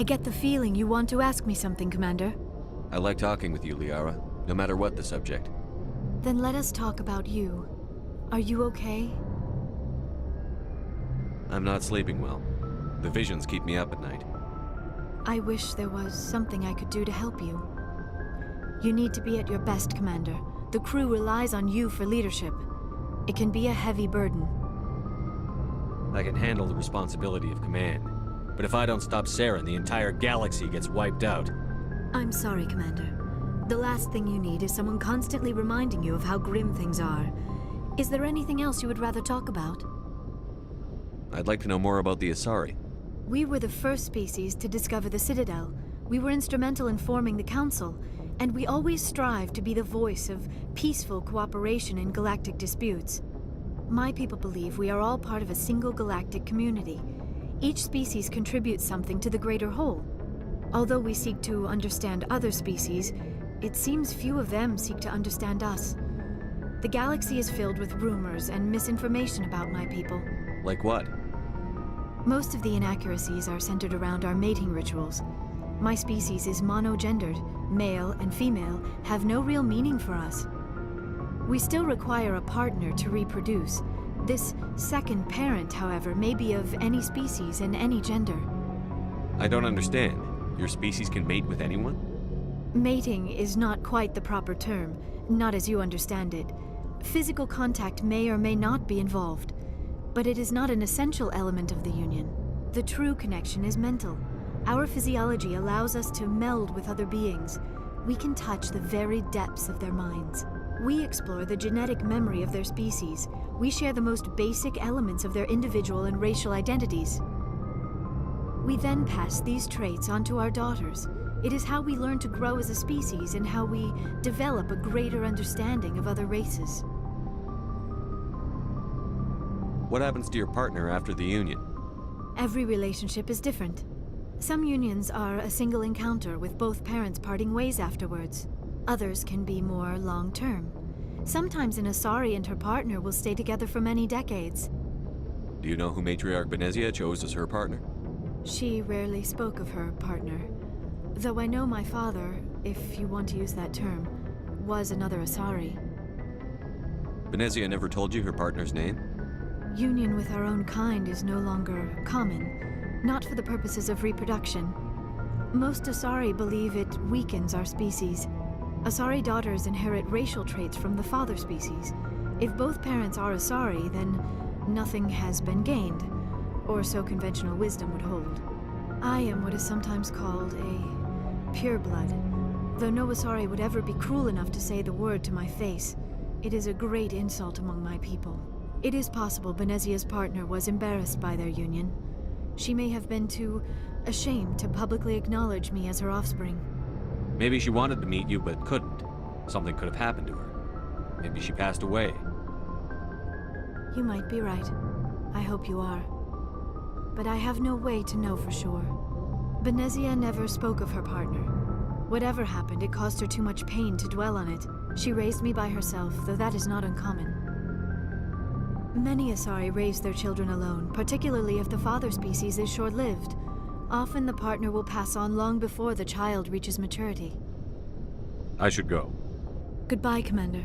I get the feeling you want to ask me something, Commander. I like talking with you, Liara, no matter what the subject. Then let us talk about you. Are you okay? I'm not sleeping well. The visions keep me up at night. I wish there was something I could do to help you. You need to be at your best, Commander. The crew relies on you for leadership. It can be a heavy burden. I can handle the responsibility of command. But if I don't stop Saren, the entire galaxy gets wiped out. I'm sorry, Commander. The last thing you need is someone constantly reminding you of how grim things are. Is there anything else you would rather talk about? I'd like to know more about the Asari. We were the first species to discover the Citadel. We were instrumental in forming the Council, and we always strive to be the voice of peaceful cooperation in galactic disputes. My people believe we are all part of a single galactic community. Each species contributes something to the greater whole. Although we seek to understand other species, it seems few of them seek to understand us. The galaxy is filled with rumors and misinformation about my people. Like what? Most of the inaccuracies are centered around our mating rituals. My species is monogendered. Male and female have no real meaning for us. We still require a partner to reproduce. This second parent, however, may be of any species and any gender. I don't understand. Your species can mate with anyone? Mating is not quite the proper term, not as you understand it. Physical contact may or may not be involved, but it is not an essential element of the union. The true connection is mental. Our physiology allows us to meld with other beings. We can touch the very depths of their minds. We explore the genetic memory of their species. We share the most basic elements of their individual and racial identities. We then pass these traits on to our daughters. It is how we learn to grow as a species and how we develop a greater understanding of other races. What happens to your partner after the union? Every relationship is different. Some unions are a single encounter with both parents parting ways afterwards. Others can be more long-term. Sometimes an Asari and her partner will stay together for many decades. Do you know who Matriarch Benezia chose as her partner? She rarely spoke of her partner. Though I know my father, if you want to use that term, was another Asari. Benezia never told you her partner's name? Union with our own kind is no longer common, not for the purposes of reproduction. Most Asari believe it weakens our species. Asari daughters inherit racial traits from the father species. If both parents are Asari, then nothing has been gained, or so conventional wisdom would hold. I am what is sometimes called a pureblood, though no Asari would ever be cruel enough to say the word to my face. It is a great insult among my people. It is possible Benezia's partner was embarrassed by their union. She may have been too ashamed to publicly acknowledge me as her offspring. Maybe she wanted to meet you but couldn't. Something could have happened to her. Maybe she passed away. You might be right. I hope you are. But I have no way to know for sure. Benezia never spoke of her partner. Whatever happened, it caused her too much pain to dwell on it. She raised me by herself, though that is not uncommon. Many Asari raise their children alone, particularly if the father species is short-lived. Often the partner will pass on long before the child reaches maturity. I should go. Goodbye, Commander.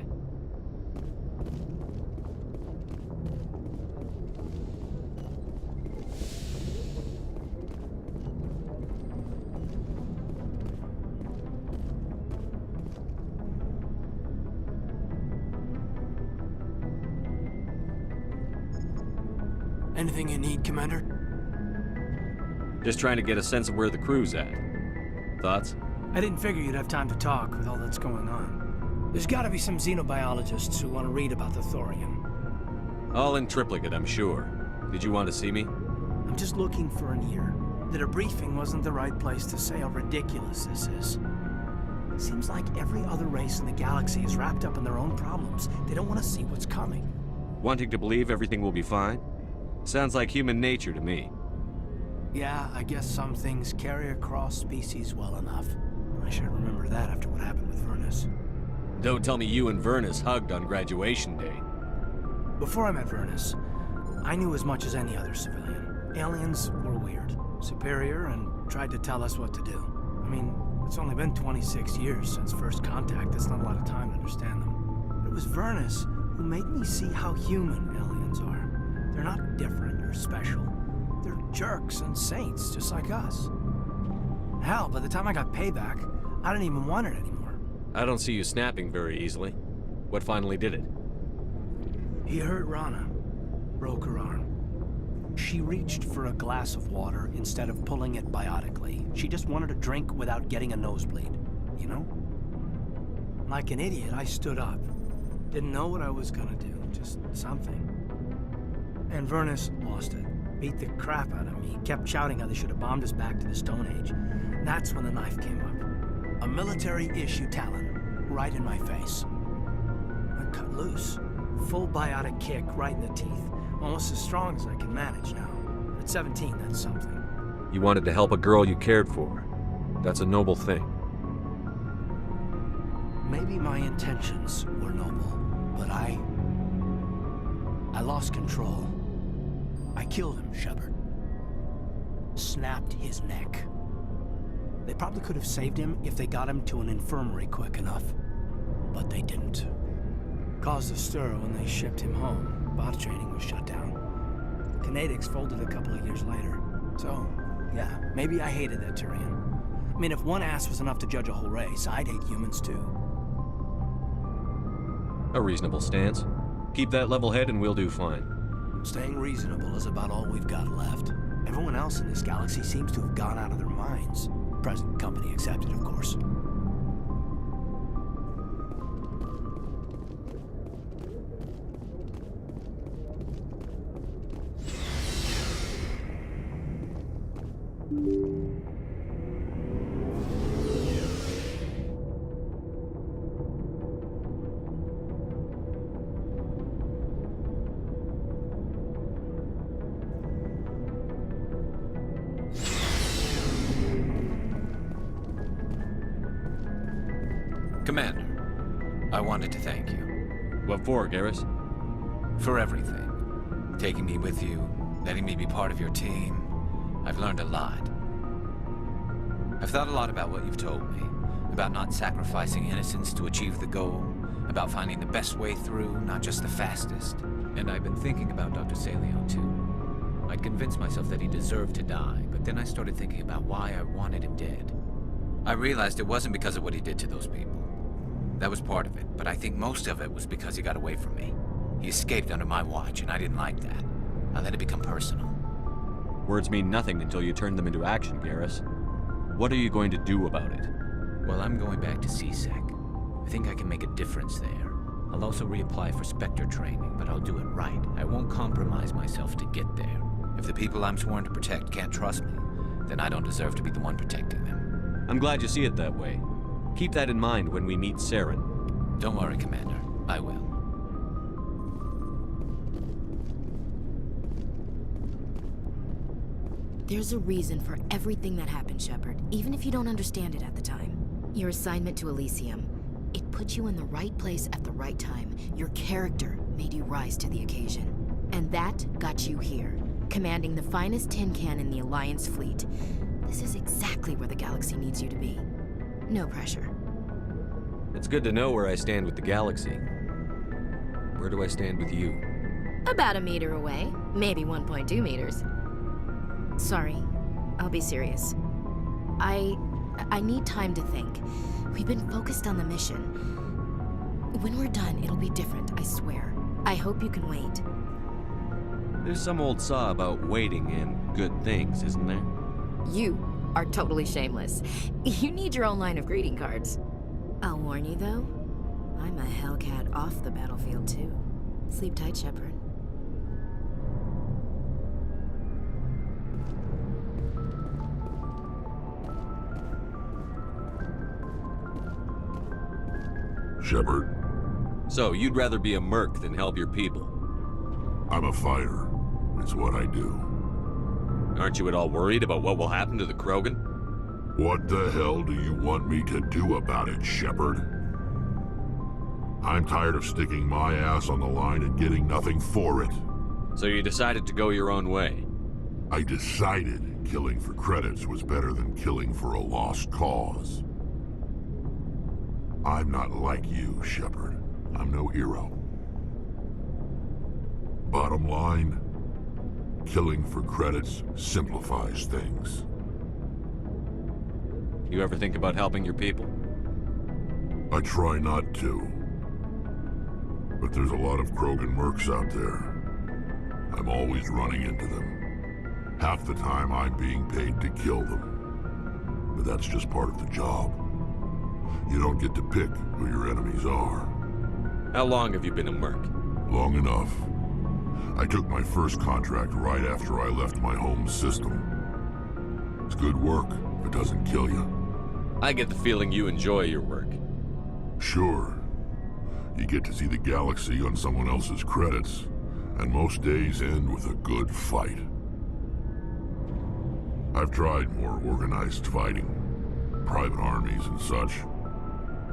Anything you need, Commander? Just trying to get a sense of where the crew's at. Thoughts? I didn't figure you'd have time to talk with all that's going on. There's gotta be some xenobiologists who want to read about the thorium. All in triplicate, I'm sure. Did you want to see me? I'm just looking for an ear. The debriefing wasn't the right place to say how ridiculous this is. Seems like every other race in the galaxy is wrapped up in their own problems. They don't want to see what's coming. Wanting to believe everything will be fine? Sounds like human nature to me. Yeah, I guess some things carry across species well enough. I should remember that after what happened with Vernus. Don't tell me you and Vernus hugged on graduation day. Before I met Vernus, I knew as much as any other civilian. Aliens were weird. Superior and tried to tell us what to do. I mean, it's only been 26 years since first contact. That's not a lot of time to understand them. But it was Vernus who made me see how human aliens are. They're not different or special. They're jerks and saints, just like us. Hell, by the time I got payback, I didn't even want it anymore. I don't see you snapping very easily. What finally did it? He hurt Rana. Broke her arm. She reached for a glass of water instead of pulling it biotically. She just wanted a drink without getting a nosebleed, you know? Like an idiot, I stood up. Didn't know what I was gonna do, just something. And Vernus lost it. Beat the crap out of me. Kept shouting how they should have bombed us back to the Stone Age. And that's when the knife came up. A military-issue talon, right in my face. I cut loose. Full biotic kick right in the teeth. Almost as strong as I can manage now. At 17, that's something. You wanted to help a girl you cared for. That's a noble thing. Maybe my intentions were noble, but I lost control. I killed him, Shepard. Snapped his neck. They probably could have saved him if they got him to an infirmary quick enough. But they didn't. Caused a stir when they shipped him home. Bot training was shut down. Kinetics folded a couple of years later. So, yeah, maybe I hated that Turian. I mean, if one ass was enough to judge a whole race, I'd hate humans too. A reasonable stance. Keep that level head and we'll do fine. Staying reasonable is about all we've got left. Everyone else in this galaxy seems to have gone out of their minds. Present company accepted, of course. Commander, I wanted to thank you. What for, Garrus? For everything. Taking me with you, letting me be part of your team. I've learned a lot. I've thought a lot about what you've told me. About not sacrificing innocence to achieve the goal. About finding the best way through, not just the fastest. And I've been thinking about Dr. Salio, too. I'd convinced myself that he deserved to die, but then I started thinking about why I wanted him dead. I realized it wasn't because of what he did to those people. That was part of it, but I think most of it was because he got away from me. He escaped under my watch, and I didn't like that. I let it become personal. Words mean nothing until you turn them into action, Garrus. What are you going to do about it? Well, I'm going back to CSEC. I think I can make a difference there. I'll also reapply for Spectre training, but I'll do it right. I won't compromise myself to get there. If the people I'm sworn to protect can't trust me, then I don't deserve to be the one protecting them. I'm glad you see it that way. Keep that in mind when we meet Saren. Don't worry, Commander. I will. There's a reason for everything that happened, Shepard, even if you don't understand it at the time. Your assignment to Elysium, it put you in the right place at the right time. Your character made you rise to the occasion. And that got you here, commanding the finest tin can in the Alliance fleet. This is exactly where the galaxy needs you to be. No pressure. It's good to know where I stand with the galaxy. Where do I stand with you? About a meter away, maybe 1.2 meters. Sorry, I'll be serious. I need time to think. We've been focused on the mission. When we're done, it'll be different, I swear. I hope you can wait. There's some old saw about waiting and good things, isn't there? You are totally shameless. You need your own line of greeting cards. I'll warn you, though. I'm a Hellcat off the battlefield, too. Sleep tight, Shepard. Shepard, So, you'd rather be a merc than help your people? I'm a fighter. It's what I do. Aren't you at all worried about what will happen to the Krogan? What the hell do you want me to do about it, Shepard? I'm tired of sticking my ass on the line and getting nothing for it. So you decided to go your own way? I decided killing for credits was better than killing for a lost cause. I'm not like you, Shepard. I'm no hero. Bottom line, killing for credits simplifies things. You ever think about helping your people? I try not to. But there's a lot of Krogan mercs out there. I'm always running into them. Half the time I'm being paid to kill them. But that's just part of the job. You don't get to pick who your enemies are. How long have you been a merc? Long enough. I took my first contract right after I left my home system. It's good work if it doesn't kill you. I get the feeling you enjoy your work. Sure. You get to see the galaxy on someone else's credits, and most days end with a good fight. I've tried more organized fighting, private armies and such,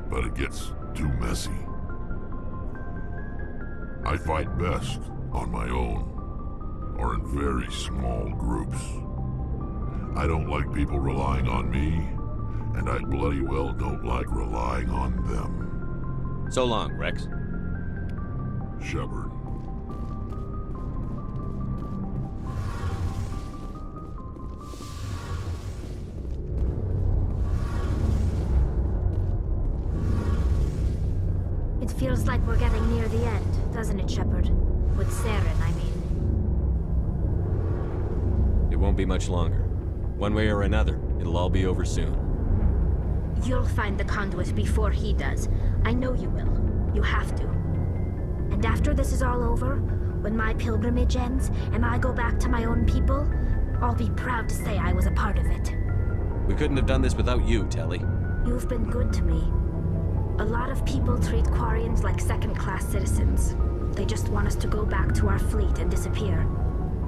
but it gets too messy. I fight best on my own, or in very small groups. I don't like people relying on me, and I bloody well don't like relying on them. So long, Rex. Shepard. It feels like we're getting near the end, doesn't it, Shepard? With Saren, I mean. It won't be much longer. One way or another, it'll all be over soon. You'll find the conduit before he does. I know you will. You have to. And after this is all over, when my pilgrimage ends and I go back to my own people, I'll be proud to say I was a part of it. We couldn't have done this without you, Telly. You've been good to me. A lot of people treat Quarians like second-class citizens. They just want us to go back to our fleet and disappear.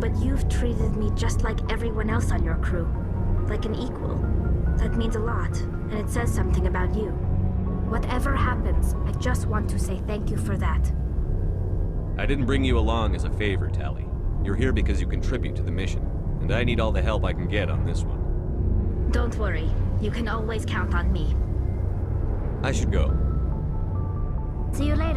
But you've treated me just like everyone else on your crew. Like an equal. That means a lot, and it says something about you. Whatever happens, I just want to say thank you for that. I didn't bring you along as a favor, Tally. You're here because you contribute to the mission, and I need all the help I can get on this one. Don't worry. You can always count on me. I should go. See you later.